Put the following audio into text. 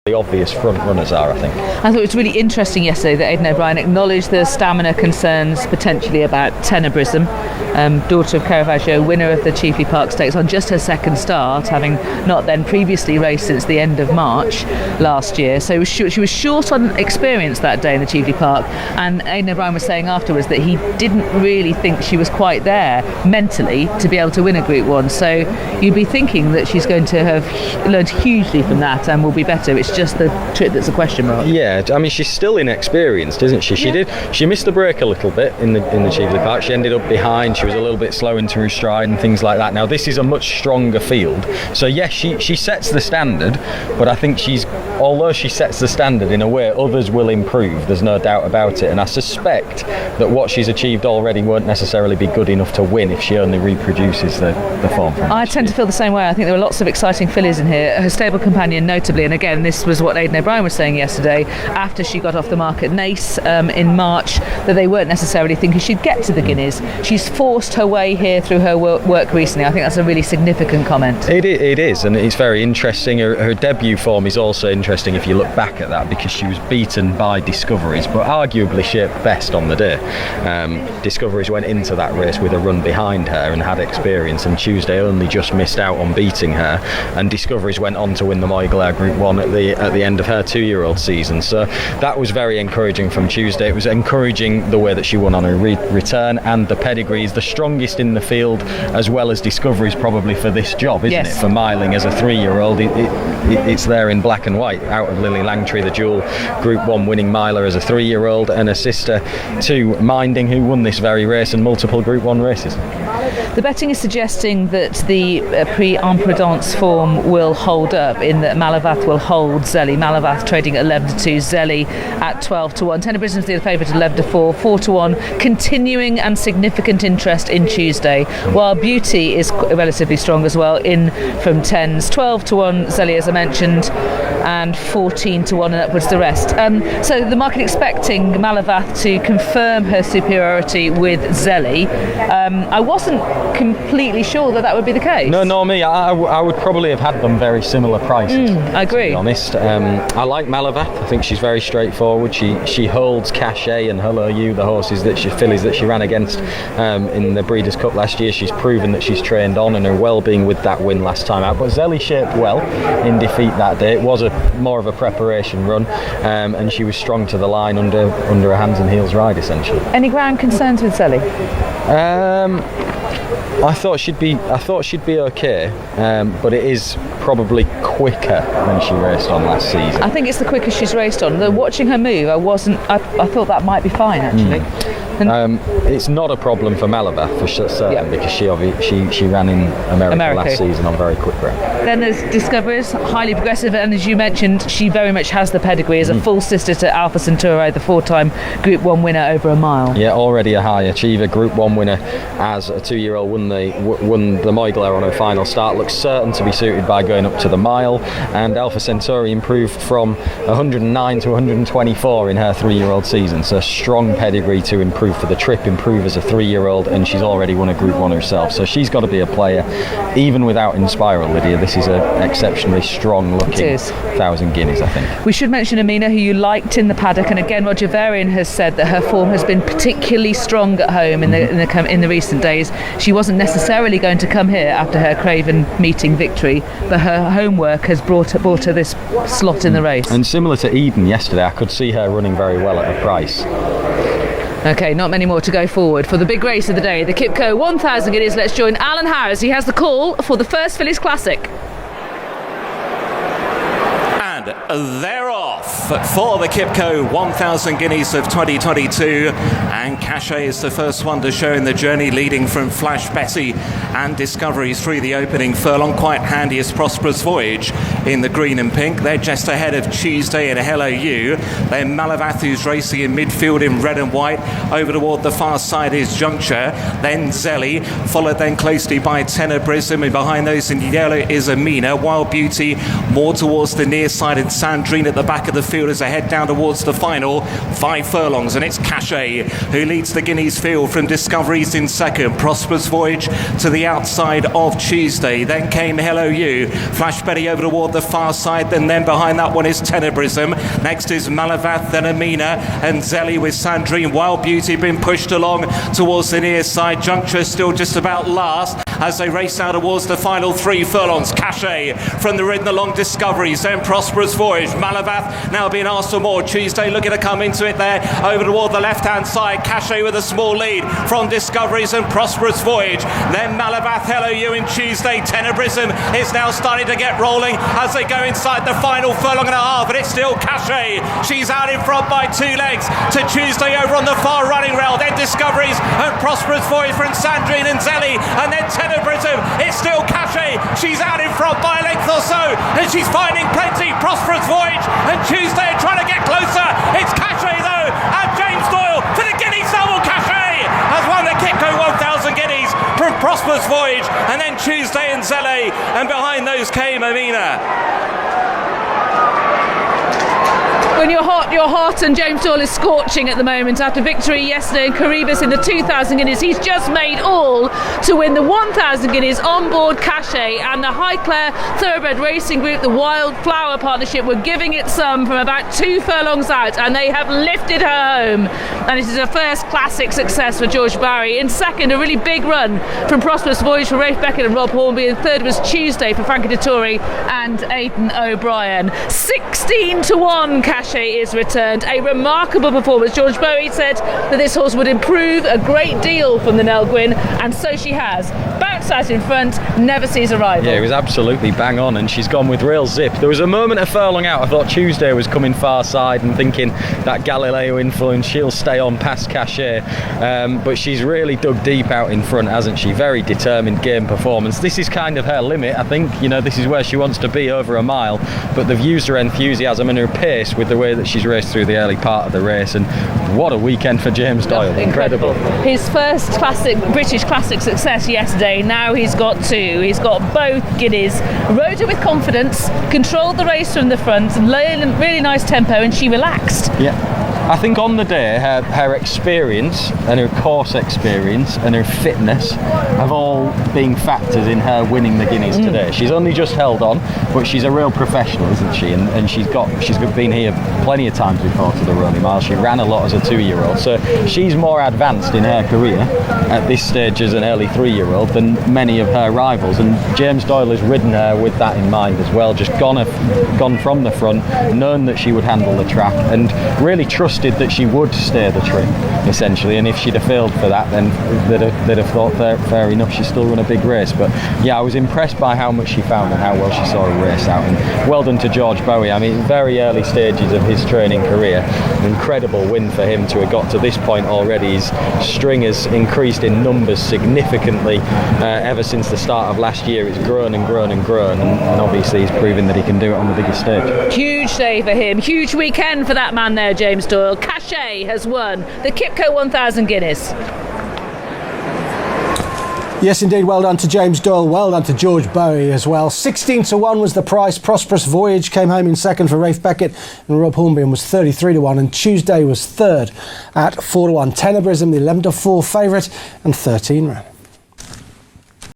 the obvious front runners are, I think. I thought it was really interesting yesterday that Aidan O'Brien acknowledged the stamina concerns potentially about Tenebrism, daughter of Caravaggio, winner of the Cheveley Park Stakes on just her second start, having not then previously raced since the end of March last year. So she was short on experience that day in the Cheveley Park, and Aidan O'Brien was saying afterwards that he didn't really think she was quite there mentally to be able to win a Group 1. So you'd be thinking that she's going to have learned hugely from that and will be better. It's just the trip that's a question mark. Yeah, I mean, she's still inexperienced, isn't she? She missed the break a little bit in the Cheveley Park. She ended up behind. She was a little bit slow into her stride and things like that. Now this is a much stronger field, so yes, she sets the standard, but I think although she sets the standard in a way, others will improve, there's no doubt about it, and I suspect that what she's achieved already won't necessarily be good enough to win if she only reproduces the form from I tend to feel the same way. I think there were lots of exciting fillies in here, her stable companion notably, and again this was what Aidan O'Brien was saying yesterday after she got off the mark at Naas in March, that they weren't necessarily thinking she'd get to the Guineas. She's forced her way here through her work recently. I think that's a really significant comment. It is, and it's very interesting. Her debut form is also interesting if you look back at that, because she was beaten by Discoveries, but arguably shaped best on the day. Discoveries went into that race with a run behind her and had experience, and Tuesday only just missed out on beating her, and Discoveries went on to win the Moyglare Group 1 at the end of her 2-year-old season. So that was very encouraging from Tuesday. It was encouraging the way that she won on her return, and the pedigree is the strongest in the field, as well as Discoveries probably for this job, isn't it? For miling as a 3-year-old, it's there in black and white, out of Lily Langtry, the dual Group 1 winning miler as a 3-year-old, and a sister to Minding, who won this very race and multiple Group 1 races. The betting is suggesting that the Prix Imprudence form will hold up, in that Malavath will hold Zelly. Malavath trading at 11-2, Zelly at 12-1. Tenebrism's the favourite at 11-4, 4-1. Continuing and significant interest in Tuesday, while Beauty is relatively strong as well, in from 10s, 12-1 Zelly as I mentioned, and 14-1 and upwards the rest. So the market expecting Malavath to confirm her superiority with Zelly. I wasn't completely sure that would be the case. No, me. I would probably have had them very similar prices. I agree. To be honest, I like Malavath. I think she's very straightforward. She holds Cachet and Hello You, the fillies that she ran against in the Breeders' Cup last year. She's proven that she's trained on, and her well-being with that win last time out. But Zelly shaped well in defeat that day. It was more of a preparation run, and she was strong to the line under a hands and heels ride essentially. Any ground concerns with Zelly? I thought she'd be okay, but it is probably quicker than she raced on last season. I think it's the quickest she's raced on. Though watching her move, I thought that might be fine actually. It's not a problem for Malavath for certain, because she ran in America last season on very quick ground. Then there's Discoveries, highly progressive, and as you mentioned, she very much has the pedigree as a full sister to Alpha Centauro, the 4-time Group 1 winner over a mile. Yeah, already a high achiever. Group 1 winner as a 2-year-old, won the Moyglare on her final start. Looks certain to be suited by going up to the mile, and Alpha Centauri improved from 109 to 124 in her 3-year-old season. So strong pedigree to improve for the trip, improve as a 3-year-old, and she's already won a Group 1 herself. So she's got to be a player, even without Inspiral, Lydia. This is an exceptionally strong looking 1,000 guineas, I think. We should mention Amina, who you liked in the paddock, and again Roger Varian has said that her form has been particularly strong at home in the recent days. She wasn't necessarily going to come here after her Craven meeting victory, but her homework has brought her this slot in the race. And similar to Eden yesterday, I could see her running very well at a price. Okay, not many more to go forward for the big race of the day, the Kipco 1000 Guineas. Let's join Alan Harris. He has the call for the first Fillies Classic. And they're off for the Kipco 1000 Guineas of 2022, and Cachet is the first one to show in the journey, leading from Flash Betty and Discoveries through the opening furlong. Quite handiest Prosperous Voyage in the green and pink. They're just ahead of Tuesday and Hello You. Then Malavath, who's racing in midfield in red and white. Over toward the far side is Juncture, then Zelly, followed then closely by Tenebrism, and behind those in yellow is Amina, while Beauty more towards the near side and Sandrine at the back of the field as they head down towards the final 5 furlongs, and it's Cachet who leads the Guineas field from Discoveries in second. Prosperous Voyage to the outside of Tuesday. Then came Hello You. Flash Betty over toward the far side, and then behind that one is Tenebrism. Next is Malavath, then Amina and Zelly with Sandrine. Wild Beauty been pushed along towards the near side. Juncture still just about last as they race out towards the final 3 furlongs. Cachet from the ridden along Discoveries, then Prosperous Voyage. Malavath now being asked for more. Tuesday looking to come into it there over toward the left hand side. Cachet with a small lead from Discoveries and Prosperous Voyage. Then Malavath, Hello You in Tuesday. Tenebrism is now starting to get rolling as they go inside the final furlong and a half, and it's still Cachet. She's out in front by 2 legs to Tuesday over on the far running rail. Then Discoveries and Prosperous Voyage from Sandrine and Zelly, and then Tenebrism. It's still Cachet. She's out in front by a length or so, and she's finding plenty. Prosperous Voyage and Tuesday are trying to get closer. It's Cachet though, and James Doyle for the Guineas double. Cachet has won the Kipco 1000 Guineas from Prosperous Voyage, and then Tuesday and Zelly, and behind those came Amina. When you're hot, and James Doyle is scorching at the moment after victory yesterday in Caribus in the 2,000 Guineas. He's just made all to win the 1,000 Guineas on board Cachet, and the Highclere Thoroughbred Racing Group, the Wildflower Partnership, were giving it some from about 2 furlongs out, and they have lifted her home. And it is a first classic success for George Barry. In second, a really big run from Prosperous Voyage for Rafe Beckett and Rob Hornby. In third was Tuesday for Frankie Dettori and Aidan O'Brien. 16-1 Cachet is returned. A remarkable performance. George Bowie said that this horse would improve a great deal from the Nell Gwyn, and so she has. Bounce out in front, never sees a rival. Yeah, it was absolutely bang on, and she's gone with real zip. There was a moment of furlong out. I thought Tuesday was coming far side and thinking that Galileo influence, she'll stay on past Cachet, but she's really dug deep out in front, hasn't she? Very determined game performance. This is kind of her limit, I think. You know, this is where she wants to be, over a mile, but they've used her enthusiasm and her pace with the way that she's raced through the early part of the race, and what a weekend for James Doyle. Incredible. His first British classic success yesterday. Now he's got 2. He's got both Guineas. Rode her with confidence, controlled the race from the front, and really nice tempo, and she relaxed. Yeah. I think on the day, her experience and her course experience and her fitness have all been factors in her winning the Guineas today. She's only just held on, but she's a real professional, isn't she? And she's been here plenty of times before to the Rony Mile. She ran a lot as a 2-year-old, so she's more advanced in her career at this stage as an early 3-year-old than many of her rivals. And James Doyle has ridden her with that in mind as well. Just gone from the front, known that she would handle the track, and really trusted that she would steer the trip, essentially. And if she'd have failed for that, then they'd have thought fair enough, she's still run a big race. But yeah, I was impressed by how much she found and how well she saw her race out, and well done to George Bowie. I mean, very early stages of his training career, an incredible win for him to have got to this point already. His string has increased in numbers significantly ever since the start of last year. It's grown and grown and grown, and obviously he's proving that he can do it on the biggest stage. Huge day for him, huge weekend for that man there, James Doyle. Cachet has won the Kipco 1000 Guineas. Yes, indeed. Well done to James Doyle. Well done to George Bowie as well. 16-1 was the price. Prosperous Voyage came home in second for Rafe Beckett, and Rob Hornby was 33-1. And Tuesday was third at 4-1. Tenebrism, the 11-4 favourite, and 13 ran.